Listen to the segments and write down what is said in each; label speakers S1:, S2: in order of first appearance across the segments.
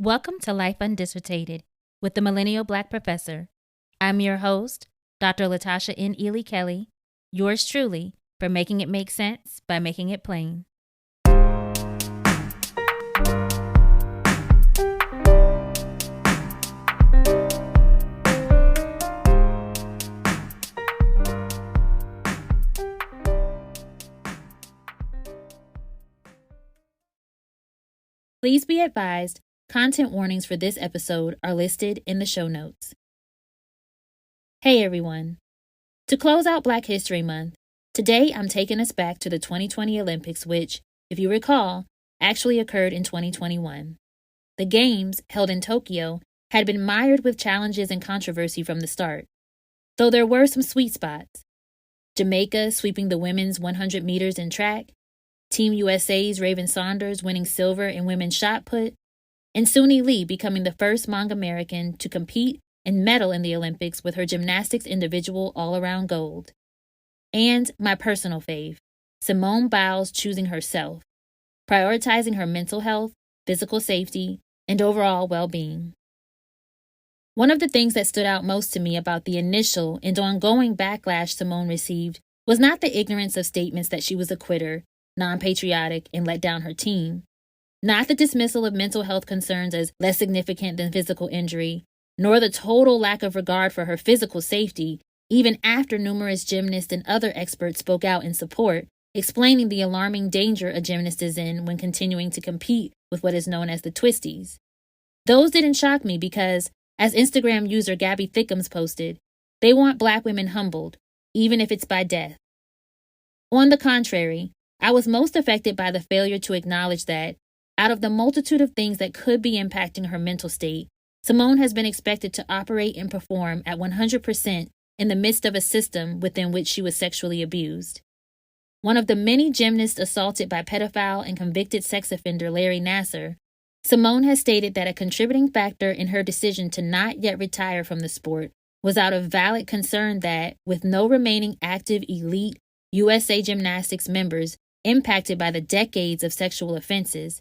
S1: Welcome to Life Undissertated with the Millennial Black Professor. I'm your host, Dr. Tasha UN Kelly, yours truly, for making it make sense by making it plain. Please be advised, content warnings for this episode are listed in the show notes. Hey everyone. To close out Black History Month, today I'm taking us back to the 2020 Olympics, which, if you recall, actually occurred in 2021. The Games, held in Tokyo, had been mired with challenges and controversy from the start, though there were some sweet spots. Jamaica sweeping the women's 100 meters in track, Team USA's Raven Saunders winning silver in women's shot put, and Suni Lee becoming the first Hmong American to compete and medal in the Olympics with her gymnastics individual all-around gold. And my personal fave, Simone Biles choosing herself, prioritizing her mental health, physical safety, and overall well-being. One of the things that stood out most to me about the initial and ongoing backlash Simone received was not the ignorance of statements that she was a quitter, non-patriotic, and let down her team, not the dismissal of mental health concerns as less significant than physical injury, nor the total lack of regard for her physical safety, even after numerous gymnasts and other experts spoke out in support, explaining the alarming danger a gymnast is in when continuing to compete with what is known as the twisties. Those didn't shock me because, as Instagram user Gabby Thickums posted, they want Black women humbled, even if it's by death. On the contrary, I was most affected by the failure to acknowledge that, out of the multitude of things that could be impacting her mental state, Simone has been expected to operate and perform at 100% in the midst of a system within which she was sexually abused. One of the many gymnasts assaulted by pedophile and convicted sex offender Larry Nassar, Simone has stated that a contributing factor in her decision to not yet retire from the sport was out of valid concern that, with no remaining active elite USA Gymnastics members impacted by the decades of sexual offenses,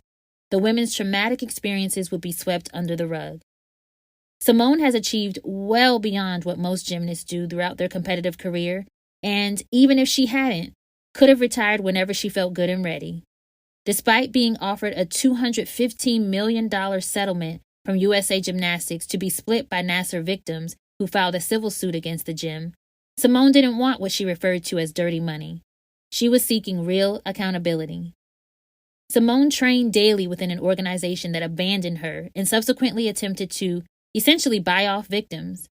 S1: the women's traumatic experiences would be swept under the rug. Simone has achieved well beyond what most gymnasts do throughout their competitive career, and even if she hadn't, could have retired whenever she felt good and ready. Despite being offered a $215 million settlement from USA Gymnastics to be split by Nassar victims who filed a civil suit against the gym, Simone didn't want what she referred to as dirty money. She was seeking real accountability. Simone trained daily within an organization that abandoned her and subsequently attempted to essentially buy off victims.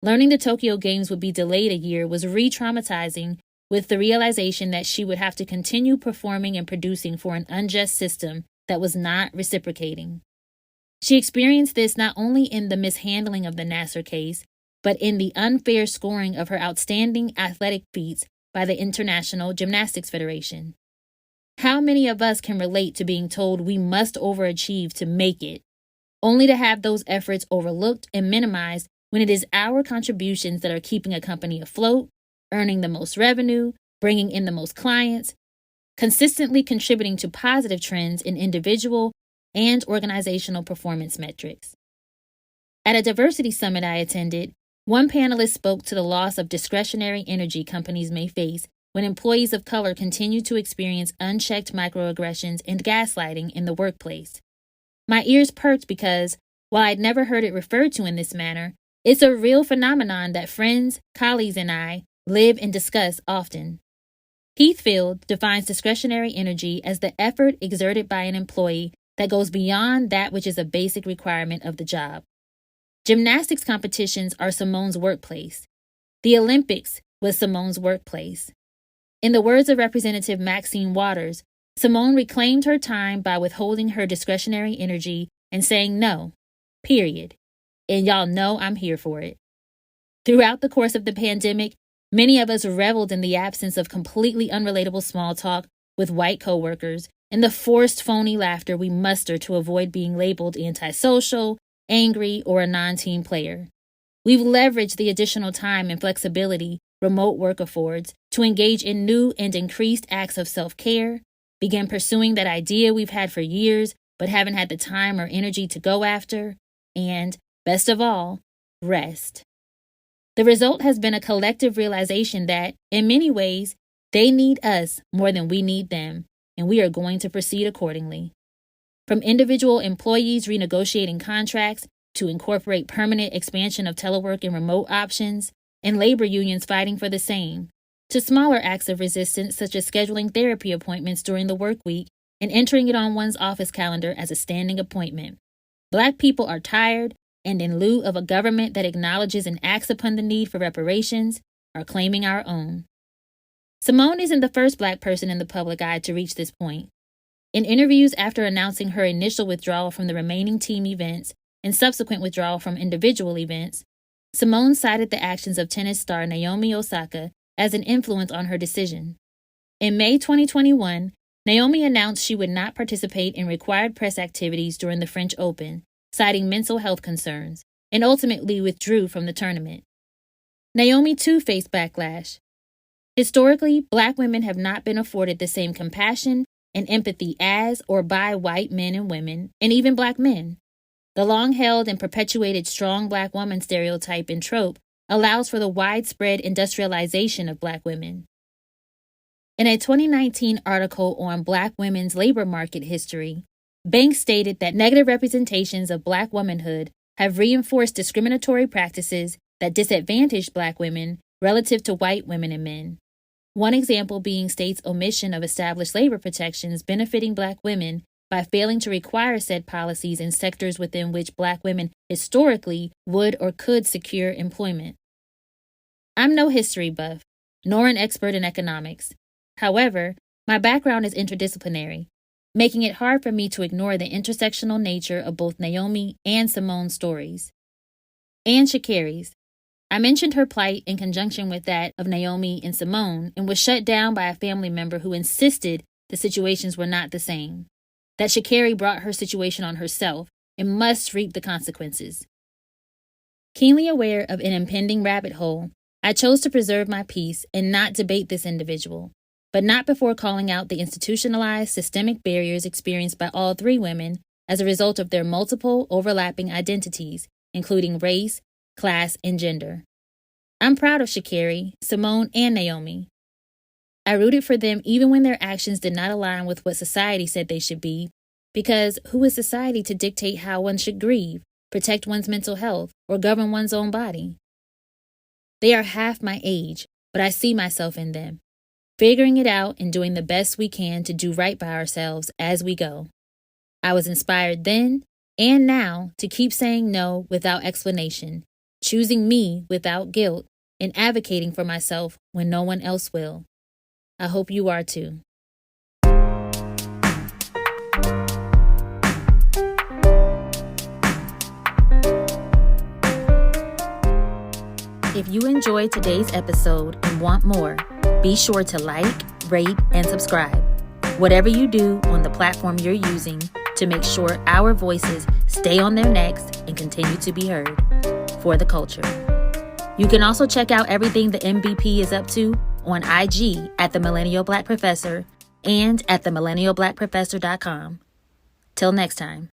S1: Learning the Tokyo Games would be delayed a year was re-traumatizing, with the realization that she would have to continue performing and producing for an unjust system that was not reciprocating. She experienced this not only in the mishandling of the Nassar case, but in the unfair scoring of her outstanding athletic feats by the International Gymnastics Federation. How many of us can relate to being told we must overachieve to make it, only to have those efforts overlooked and minimized when it is our contributions that are keeping a company afloat, earning the most revenue, bringing in the most clients, consistently contributing to positive trends in individual and organizational performance metrics. At a diversity summit I attended, one panelist spoke to the loss of discretionary energy companies may face when employees of color continue to experience unchecked microaggressions and gaslighting in the workplace. My ears perked because, while I'd never heard it referred to in this manner, it's a real phenomenon that friends, colleagues, and I live and discuss often. Heathfield defines discretionary energy as the effort exerted by an employee that goes beyond that which is a basic requirement of the job. Gymnastics competitions are Simone's workplace. The Olympics was Simone's workplace. In the words of Representative Maxine Waters, Simone reclaimed her time by withholding her discretionary energy and saying no, period. And y'all know I'm here for it. Throughout the course of the pandemic, many of us reveled in the absence of completely unrelatable small talk with white coworkers and the forced phony laughter we muster to avoid being labeled antisocial, angry, or a non-team player. We've leveraged the additional time and flexibility remote work affords to engage in new and increased acts of self-care, begin pursuing that idea we've had for years but haven't had the time or energy to go after, and, best of all, rest. The result has been a collective realization that, in many ways, they need us more than we need them, and we are going to proceed accordingly. From individual employees renegotiating contracts to incorporate permanent expansion of telework and remote options, and labor unions fighting for the same, to smaller acts of resistance such as scheduling therapy appointments during the work week and entering it on one's office calendar as a standing appointment. Black people are tired, and in lieu of a government that acknowledges and acts upon the need for reparations, are claiming our own. Simone isn't the first Black person in the public eye to reach this point. In interviews after announcing her initial withdrawal from the remaining team events and subsequent withdrawal from individual events, Simone cited the actions of tennis star Naomi Osaka as an influence on her decision. In May 2021, Naomi announced she would not participate in required press activities during the French Open, citing mental health concerns, and ultimately withdrew from the tournament. Naomi too faced backlash. Historically, Black women have not been afforded the same compassion and empathy as or by white men and women, and even Black men. The long-held and perpetuated strong Black woman stereotype and trope allows for the widespread industrialization of Black women. In a 2019 article on Black women's labor market history, Banks stated that negative representations of Black womanhood have reinforced discriminatory practices that disadvantage Black women relative to white women and men. One example being states' omission of established labor protections benefiting Black women by failing to require said policies in sectors within which Black women historically would or could secure employment. I'm no history buff, nor an expert in economics. However, my background is interdisciplinary, making it hard for me to ignore the intersectional nature of both Naomi and Simone's stories. And Sha'Carri's. I mentioned her plight in conjunction with that of Naomi and Simone and was shut down by a family member who insisted the situations were not the same, that Sha'Carri brought her situation on herself and must reap the consequences. Keenly aware of an impending rabbit hole, I chose to preserve my peace and not debate this individual, but not before calling out the institutionalized systemic barriers experienced by all three women as a result of their multiple overlapping identities, including race, class, and gender. I'm proud of Sha'Carri, Simone, and Naomi. I rooted for them even when their actions did not align with what society said they should be, because who is society to dictate how one should grieve, protect one's mental health, or govern one's own body? They are half my age, but I see myself in them, figuring it out and doing the best we can to do right by ourselves as we go. I was inspired then and now to keep saying no without explanation, choosing me without guilt, and advocating for myself when no one else will. I hope you are too. If you enjoyed today's episode and want more, be sure to like, rate, and subscribe. Whatever you do on the platform you're using to make sure our voices stay on their necks and continue to be heard for the culture. You can also check out everything the MVP is up to on IG at The Millennial Black Professor and at themillennialblackprofessor.com. Till next time.